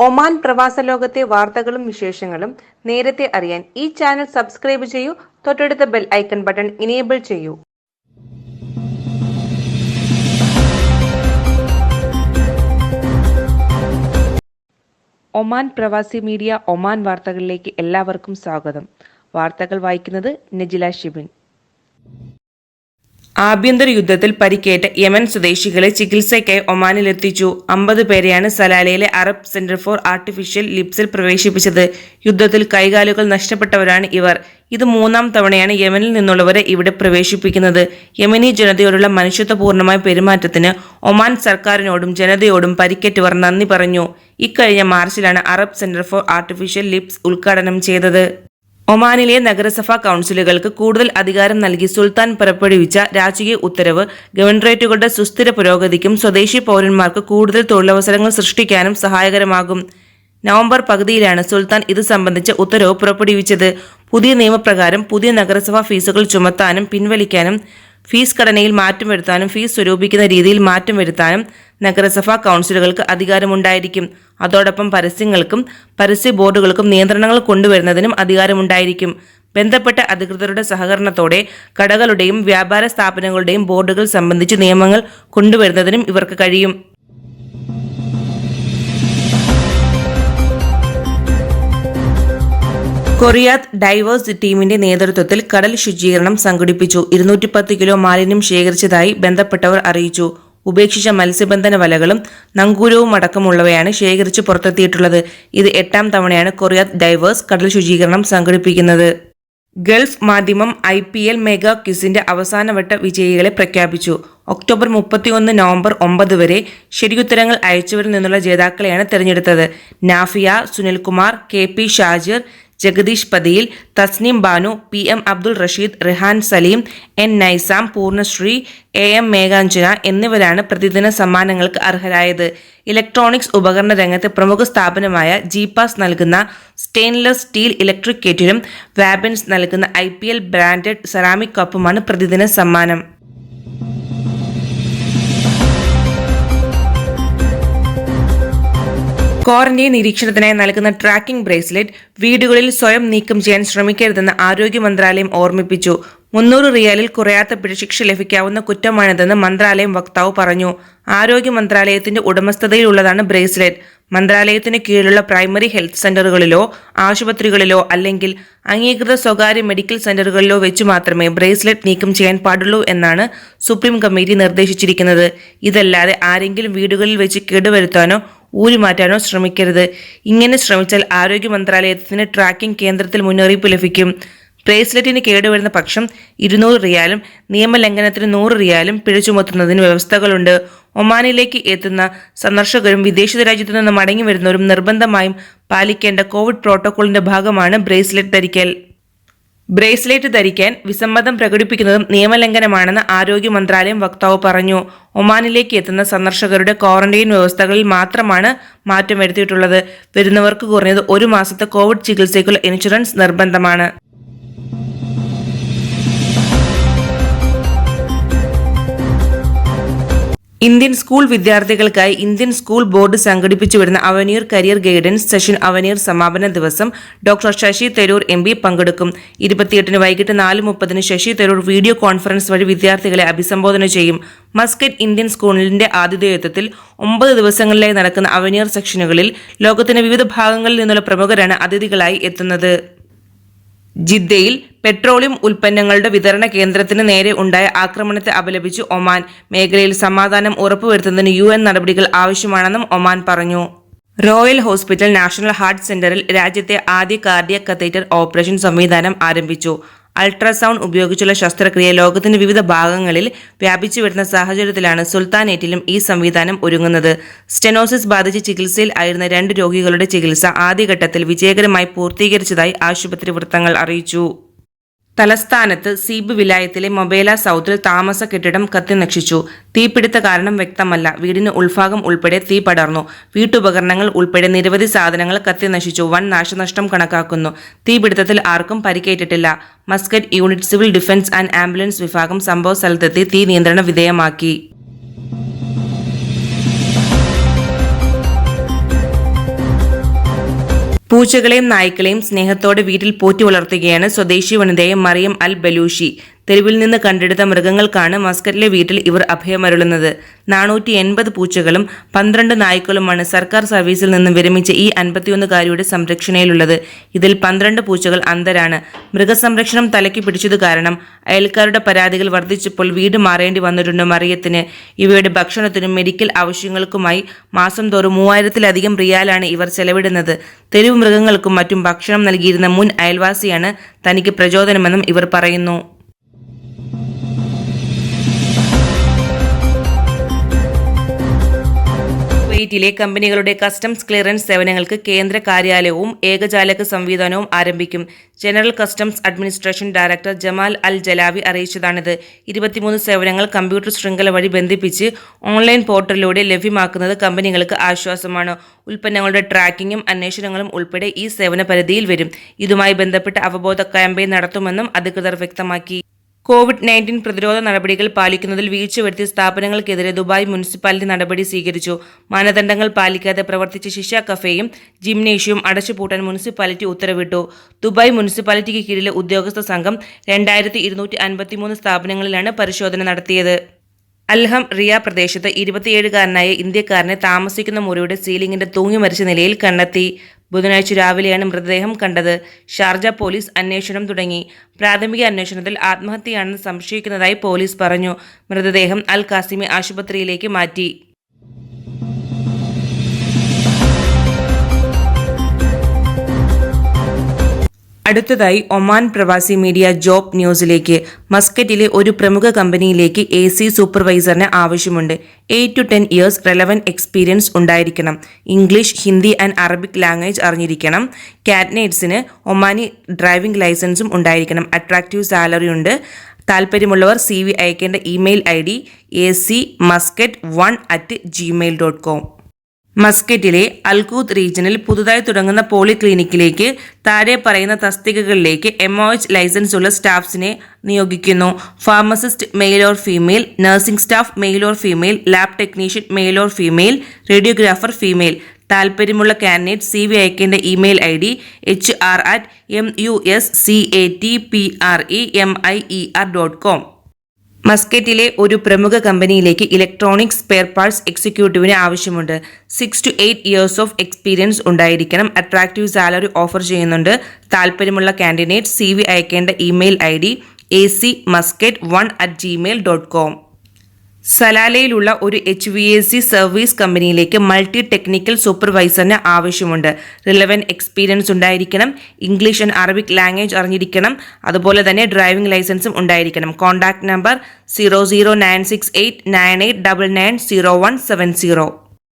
Oman പ്രവാസ ലോകത്തെ വാർത്തകളും വിശേഷങ്ങളും നേരത്തെ അറിയാൻ ഈ ചാനൽ സബ്സ്ക്രൈബ് ചെയ്യൂ. തൊട്ടടുത്ത ബെൽ ഐക്കൺ ബട്ടൺ ഇനേബിൾ ചെയ്യൂ. ഒമാൻ പ്രവാസി മീഡിയ ഒമാൻ വാർത്തകളിലേക്ക് എല്ലാവർക്കും സ്വാഗതം. വാർത്തകൾ വായിക്കുന്നത് നജില ഷിബിൻ. ആഭ്യന്തര യുദ്ധത്തിൽ പരിക്കേറ്റ യമൻ സ്വദേശികളെ ചികിത്സയ്ക്കായി ഒമാനിലെത്തിച്ചു. 50 പേരെയാണ് സലാലയിലെ അറബ് സെന്റർ ഫോർ ആർട്ടിഫിഷ്യൽ ലിപ്സിൽ പ്രവേശിപ്പിച്ചത്. യുദ്ധത്തിൽ കൈകാലുകൾ നഷ്ടപ്പെട്ടവരാണ് ഇവർ. ഇത് 3-ാം തവണയാണ് യമനിൽ നിന്നുള്ളവരെ ഇവിടെ പ്രവേശിപ്പിക്കുന്നത്. യമനി ജനതയോടുള്ള മനുഷ്യത്വപൂർണമായ പെരുമാറ്റത്തിന് ഒമാൻ സർക്കാരിനോടും ജനതയോടും പരിക്കേറ്റവർ നന്ദി പറഞ്ഞു. ഇക്കഴിഞ്ഞ മാർച്ചിലാണ് Arab centre for artificial lips ഉദ്ഘാടനം ചെയ്തത്. ഒമാനിലെ നഗരസഭാ കൗൺസിലുകൾക്ക് കൂടുതൽ അധികാരം നൽകി സുൽത്താൻ പുറപ്പെടുവിച്ച രാജകീയ ഉത്തരവ് ഗവർണറേറ്റുകളുടെ സുസ്ഥിര പുരോഗതിക്കും സ്വദേശി പൗരന്മാർക്ക് കൂടുതൽ തൊഴിലവസരങ്ങൾ സൃഷ്ടിക്കാനും സഹായകരമാകും. നവംബർ പകുതിയിലാണ് സുൽത്താൻ ഇത് സംബന്ധിച്ച ഉത്തരവ് പുറപ്പെടുവിച്ചത്. പുതിയ നിയമപ്രകാരം പുതിയ നഗരസഭാ ഫീസുകൾ ചുമത്താനും പിൻവലിക്കാനും ഫീസ് ഘടനയിൽ മാറ്റം വരുത്താനും ഫീസ് സ്വരൂപിക്കുന്ന രീതിയിൽ മാറ്റം വരുത്താനും നഗരസഭാ കൗൺസിലുകൾക്ക് അധികാരമുണ്ടായിരിക്കും. അതോടൊപ്പം പരസ്യങ്ങൾക്കും പരസ്യ ബോർഡുകൾക്കും നിയന്ത്രണങ്ങൾ കൊണ്ടുവരുന്നതിനും അധികാരമുണ്ടായിരിക്കും. ബന്ധപ്പെട്ട അധികൃതരുടെ സഹകരണത്തോടെ കടകളുടെയും വ്യാപാര സ്ഥാപനങ്ങളുടെയും ബോർഡുകൾ സംബന്ധിച്ച് നിയമങ്ങൾ കൊണ്ടുവരുന്നതിനും ഇവർക്ക് കഴിയും. കൊറിയാത്ത് ഡൈവേഴ്സ് ടീമിന്റെ നേതൃത്വത്തിൽ കടൽ ശുചീകരണം സംഘടിപ്പിച്ചു. 210 കിലോ മാലിന്യം ശേഖരിച്ചതായി ബന്ധപ്പെട്ടവർ അറിയിച്ചു. ഉപേക്ഷിച്ച മത്സ്യബന്ധന വലകളും നങ്കൂരവും അടക്കമുള്ളവയാണ് ശേഖരിച്ച് പുറത്തെത്തിയിട്ടുള്ളത്. ഇത് 8-ാം തവണയാണ് കൊറിയാത്ത് ഡൈവേഴ്സ് കടൽ ശുചീകരണം സംഘടിപ്പിക്കുന്നത്. ഗൾഫ് മാധ്യമം IPL മെഗാ ക്വിസിന്റെ അവസാനവട്ട വിജയികളെ പ്രഖ്യാപിച്ചു. ഒക്ടോബർ 31 നവംബർ 9 വരെ ശരിയുത്തരങ്ങൾ അയച്ചവരിൽ നിന്നുള്ള ജേതാക്കളെയാണ് തെരഞ്ഞെടുത്തത്. നാഫിയ, Sunilkumar, KP Shajir, Jagdish പതിയിൽ, Tasneem Banu, PM Abdul Rasheed, Rihan Saleem, N Naisam, പൂർണ്ണശ്രീ, AM മേഘാഞ്ജന എന്നിവരാണ് പ്രതിദിന സമ്മാനങ്ങൾക്ക് അർഹരായത്. ഇലക്ട്രോണിക്സ് ഉപകരണ രംഗത്ത് പ്രമുഖ സ്ഥാപനമായ ജീപാസ് നൽകുന്ന സ്റ്റെയിൻലെസ് സ്റ്റീൽ ഇലക്ട്രിക് കെറ്റിലും വാബൻസ് നൽകുന്ന IPL ബ്രാൻഡഡ് സെറാമിക് കപ്പുമാണ് പ്രതിദിന സമ്മാനം. ക്വാറന്റൈൻ നിരീക്ഷണത്തിനായി നൽകുന്ന ട്രാക്കിംഗ് ബ്രേസ്ലെറ്റ് വീടുകളിൽ സ്വയം നീക്കം ചെയ്യാൻ ശ്രമിക്കരുതെന്ന് ആരോഗ്യ മന്ത്രാലയം ഓർമ്മിപ്പിച്ചു. 300 റിയാലിൽ കുറയാത്ത പിഴശിക്ഷ ലഭിക്കാവുന്ന കുറ്റമാണിതെന്ന് മന്ത്രാലയം വക്താവ് പറഞ്ഞു. ആരോഗ്യ മന്ത്രാലയത്തിന്റെ ഉടമസ്ഥതയിലുള്ളതാണ് ബ്രേസ്ലെറ്റ്. മന്ത്രാലയത്തിന് കീഴിലുള്ള പ്രൈമറി ഹെൽത്ത് സെന്ററുകളിലോ ആശുപത്രികളിലോ അല്ലെങ്കിൽ അംഗീകൃത സ്വകാര്യ മെഡിക്കൽ സെന്ററുകളിലോ വെച്ച് മാത്രമേ ബ്രേസ്ലെറ്റ് നീക്കം ചെയ്യാൻ പാടുള്ളൂ എന്നാണ് സുപ്രീം കമ്മിറ്റി നിർദ്ദേശിച്ചിരിക്കുന്നത്. ഇതല്ലാതെ ആരെങ്കിലും വീടുകളിൽ വെച്ച് കേടുവരുത്താനോ ഊരിമാറ്റാനോ ശ്രമിക്കരുത്. ഇങ്ങനെ ശ്രമിച്ചാൽ ആരോഗ്യ മന്ത്രാലയത്തിന് ട്രാക്കിംഗ് കേന്ദ്രത്തിൽ മുന്നറിയിപ്പ് ലഭിക്കും. ബ്രേസ്ലെറ്റിന് കേടുവരുന്ന പക്ഷം 200 റിയാലും നിയമലംഘനത്തിന് 100 റിയാലും പിഴ ചുമത്തുന്നതിന് വ്യവസ്ഥകളുണ്ട്. ഒമാനിലേക്ക് എത്തുന്ന സന്ദർശകരും വിദേശ രാജ്യത്തു നിന്ന് മടങ്ങി വരുന്നവരും നിർബന്ധമായും പാലിക്കേണ്ട കോവിഡ് പ്രോട്ടോക്കോളിന്റെ ഭാഗമാണ് ബ്രേസ്ലെറ്റ് ധരിക്കൽ. ബ്രേസ്ലെറ്റ് ധരിക്കാൻ വിസമ്മതം പ്രകടിപ്പിക്കുന്നതും നിയമലംഘനമാണെന്ന് ആരോഗ്യ മന്ത്രാലയം വക്താവ് പറഞ്ഞു. ഒമാനിലേക്ക് എത്തുന്ന സന്ദർശകരുടെ ക്വാറന്റൈൻ വ്യവസ്ഥകളിൽ മാത്രമാണ് മാറ്റം വരുത്തിയിട്ടുള്ളത്. വരുന്നവർക്ക് കുറഞ്ഞത് 1 മാസത്തെ കോവിഡ് ചികിത്സയ്ക്കുള്ള ഇൻഷുറൻസ് നിർബന്ധമാണ്. ഇന്ത്യൻ സ്കൂൾ വിദ്യാർത്ഥികൾക്കായി ഇന്ത്യൻ സ്കൂൾ ബോർഡ് സംഘടിപ്പിച്ചു വരുന്ന അവനീർ കരിയർ ഗൈഡൻസ് സെഷൻ അവനീർ സമാപന ദിവസം ഡോക്ടർ ശശി തരൂർ MP പങ്കെടുക്കും. 28-ന് വൈകിട്ട് 4:30 ശശി തരൂർ വീഡിയോ കോൺഫറൻസ് വഴി വിദ്യാർത്ഥികളെ അഭിസംബോധന ചെയ്യും. മസ്കറ്റ് ഇന്ത്യൻ സ്കൂളിന്റെ ആതിഥേയത്വത്തിൽ 9 ദിവസങ്ങളിലായി നടക്കുന്ന അവനീർ സെക്ഷനുകളിൽ ലോകത്തിന്റെ വിവിധ ഭാഗങ്ങളിൽ നിന്നുള്ള പ്രമുഖരാണ് അതിഥികളായി എത്തുന്നത്. ജിദ്ദയിൽ പെട്രോളിയം ഉൽപ്പന്നങ്ങളുടെ വിതരണ കേന്ദ്രത്തിന് നേരെ ഉണ്ടായ ആക്രമണത്തെ അപലപിച്ച് ഒമാൻ. മേഖലയിൽ സമാധാനം ഉറപ്പുവരുത്തുന്നതിന് UN നടപടികൾ ആവശ്യമാണെന്നും ഒമാൻ പറഞ്ഞു. റോയൽ ഹോസ്പിറ്റൽ നാഷണൽ ഹാർട്ട് സെന്ററിൽ രാജ്യത്തെ ആദ്യ കാർഡിയക് കത്തീറ്റർ ഓപ്പറേഷൻ സംവിധാനം ആരംഭിച്ചു. അൾട്രാസൗണ്ട് ഉപയോഗിച്ചുള്ള ശസ്ത്രക്രിയ ലോകത്തിന്റെ വിവിധ ഭാഗങ്ങളിൽ വ്യാപിച്ചു വരുന്ന സാഹചര്യത്തിലാണ് സുൽത്താനേറ്റിലും ഈ സംവിധാനം ഒരുങ്ങുന്നത്. സ്റ്റെനോസിസ് ബാധിച്ച് ചികിത്സയിൽ ആയിരുന്ന 2 രോഗികളുടെ ചികിത്സ ആദ്യഘട്ടത്തിൽ വിജയകരമായി പൂർത്തീകരിച്ചതായി ആശുപത്രി വൃത്തങ്ങൾ അറിയിച്ചു. തലസ്ഥാനത്ത് സീബ് വിലായത്തിലെ മൊബേല സൗത്തിൽ താമസ കെട്ടിടം കത്തിനശിച്ചു. തീപിടുത്ത കാരണം വ്യക്തമല്ല. വീടിന് ഉൾഭാഗം ഉൾപ്പെടെ തീ പടർന്നു. വീട്ടുപകരണങ്ങൾ ഉൾപ്പെടെ നിരവധി സാധനങ്ങൾ കത്തിനശിച്ചു. വൻ നാശനഷ്ടം കണക്കാക്കുന്നു. തീപിടുത്തത്തിൽ ആർക്കും പരിക്കേറ്റിട്ടില്ല. Muscat unit civil defence and ambulance വിഭാഗം സംഭവ സ്ഥലത്തെത്തി തീ നിയന്ത്രണ വിധേയമാക്കി. പൂച്ചകളെയും നായ്ക്കളെയും സ്നേഹത്തോടെ വീട്ടിൽ പോറ്റി വളർത്തുകയാണ് സ്വദേശി വനിതയായ മറിയം അൽ ബലൂഷി. തെരുവിൽ നിന്ന് കണ്ടെടുത്ത മൃഗങ്ങൾക്കാണ് മസ്കറ്റിലെ വീട്ടിൽ ഇവർ അഭയമരുളുന്നത്. 480 പൂച്ചകളും 12 നായ്ക്കളുമാണ് സർക്കാർ സർവീസിൽ നിന്നും വിരമിച്ച ഈ 51കാരിയുടെ സംരക്ഷണയിലുള്ളത്. ഇതിൽ 12 പൂച്ചകൾ അന്ധരാണ്. മൃഗസംരക്ഷണം തലയ്ക്ക് പിടിച്ചതു കാരണം അയൽക്കാരുടെ പരാതികൾ വർദ്ധിച്ചപ്പോൾ വീട് മാറേണ്ടി വന്നിട്ടുണ്ട് മറിയത്തിന്. ഇവയുടെ ഭക്ഷണത്തിനും മെഡിക്കൽ ആവശ്യങ്ങൾക്കുമായി മാസം തോറും 3000-ലധികം റിയാലാണ് ഇവർ ചെലവിടുന്നത്. തെരുവ് മൃഗങ്ങൾക്കും മറ്റും ഭക്ഷണം നൽകിയിരുന്ന മുൻ അയൽവാസിയാണ് തനിക്ക് പ്രചോദനമെന്നും ഇവർ പറയുന്നു. കുവൈറ്റിലെ കമ്പനികളുടെ കസ്റ്റംസ് ക്ലിയറൻസ് സേവനങ്ങൾക്ക് കേന്ദ്ര കാര്യാലയവും ഏകജാലക സംവിധാനവും ആരംഭിക്കും. General customs administration director Jamal Al Jalawi അറിയിച്ചതാണിത്. 23 സേവനങ്ങൾ കമ്പ്യൂട്ടർ ശൃംഖല വഴി ബന്ധിപ്പിച്ച് ഓൺലൈൻ പോർട്ടലിലൂടെ ലഭ്യമാക്കുന്നത് കമ്പനികൾക്ക് ആശ്വാസമാണ്. ഉൽപ്പന്നങ്ങളുടെ ട്രാക്കിങ്ങും അന്വേഷണങ്ങളും ഉൾപ്പെടെ ഈ സേവന പരിധിയിൽ വരും. ഇതുമായി ബന്ധപ്പെട്ട് അവബോധ ക്യാമ്പയിൻ നടത്തുമെന്നും അധികൃതർ വ്യക്തമാക്കി. കോവിഡ്-19 പ്രതിരോധ നടപടികൾ പാലിക്കുന്നതിൽ വീഴ്ച വരുത്തിയ സ്ഥാപനങ്ങൾക്കെതിരെ ദുബായ് മുനിസിപ്പാലിറ്റി നടപടി സ്വീകരിച്ചു. മാനദണ്ഡങ്ങൾ പാലിക്കാതെ പ്രവർത്തിച്ച ശിശ കഫേയും ജിംനേഷ്യവും അടച്ചുപൂട്ടാൻ മുനിസിപ്പാലിറ്റി ഉത്തരവിട്ടു. ദുബായ് മുനിസിപ്പാലിറ്റിക്ക് കീഴിലെ ഉദ്യോഗസ്ഥ സംഘം 2253 സ്ഥാപനങ്ങളിലാണ് പരിശോധന നടത്തിയത്. അൽഹം റിയ പ്രദേശത്ത് 27കാരനായ ഇന്ത്യക്കാരനെ താമസിക്കുന്ന മുറിയുടെ സീലിംഗിന്റെ തൂങ്ങി മരിച്ച നിലയിൽ കണ്ടെത്തി. ബുധനാഴ്ച രാവിലെയാണ് മൃതദേഹം കണ്ടത്. ഷാർജ പോലീസ് അന്വേഷണം തുടങ്ങി. പ്രാഥമിക അന്വേഷണത്തിൽ ആത്മഹത്യയാണെന്ന് സംശയിക്കുന്നതായി പോലീസ് പറഞ്ഞു. മൃതദേഹം അൽ കാസിമി ആശുപത്രിയിലേക്ക് മാറ്റി. അടുത്തതായി ഒമാൻ പ്രവാസി മീഡിയ ജോബ് ന്യൂസിലേക്ക്. മസ്കറ്റിലെ ഒരു പ്രമുഖ കമ്പനിയിലേക്ക് AC സൂപ്പർവൈസറിന് ആവശ്യമുണ്ട്. 8 to 10 years റെലവൻറ്റ് എക്സ്പീരിയൻസ് ഉണ്ടായിരിക്കണം. English, Hindi and Arabic language അറിഞ്ഞിരിക്കണം. കാൻഡിഡേറ്റ്സിന് ഒമാനി ഡ്രൈവിംഗ് ലൈസൻസും ഉണ്ടായിരിക്കണം. അട്രാക്റ്റീവ് സാലറി ഉണ്ട്. താല്പര്യമുള്ളവർ CV അയക്കേണ്ട ഇമെയിൽ ID acmuscat1@gmail.com. മസ്കറ്റിലെ അൽകൂത്ത് റീജിയനിൽ പുതുതായി തുടങ്ങുന്ന പോളിക്ലിനിക്കിലേക്ക് താഴെ പറയുന്ന തസ്തികകളിലേക്ക് MOH ലൈസൻസ് ഉള്ള സ്റ്റാഫ്സിനെ നിയോഗിക്കുന്നു. Pharmacist male or female, nursing staff male or female, lab technician male or female, radiographer female. താല്പര്യമുള്ള കാൻഡിഡേറ്റ് CV അയക്കേണ്ട ഇമെയിൽ ID hr@muscatpremer.com. മസ്കറ്റിലെ ഒരു പ്രമുഖ കമ്പനിയിലേക്ക് ഇലക്ട്രോണിക്സ് സ്പെയർ പാർട്സ് എക്സിക്യൂട്ടീവിന് ആവശ്യമുണ്ട്. 6 to 8 years ഓഫ് എക്സ്പീരിയൻസ് ഉണ്ടായിരിക്കണം. അട്രാക്റ്റീവ് സാലറി ഓഫർ ചെയ്യുന്നുണ്ട്. താല്പര്യമുള്ള കാൻഡിഡേറ്റ് CV അയക്കേണ്ട ഇമെയിൽ ID acmuscat1@gmail.com. സലാലയിലുള്ള ഒരു HVAC സർവീസ് കമ്പനിയിലേക്ക് മൾട്ടി ടെക്നിക്കൽ സൂപ്പർവൈസറിന് ആവശ്യമുണ്ട്. റിലവൻറ്റ് എക്സ്പീരിയൻസ് ഉണ്ടായിരിക്കണം. ഇംഗ്ലീഷ് ആൻഡ് അറബിക് ലാംഗ്വേജ് അറിഞ്ഞിരിക്കണം. അതുപോലെ തന്നെ ഡ്രൈവിംഗ് ലൈസൻസും ഉണ്ടായിരിക്കണം. Contact number 0096898990170.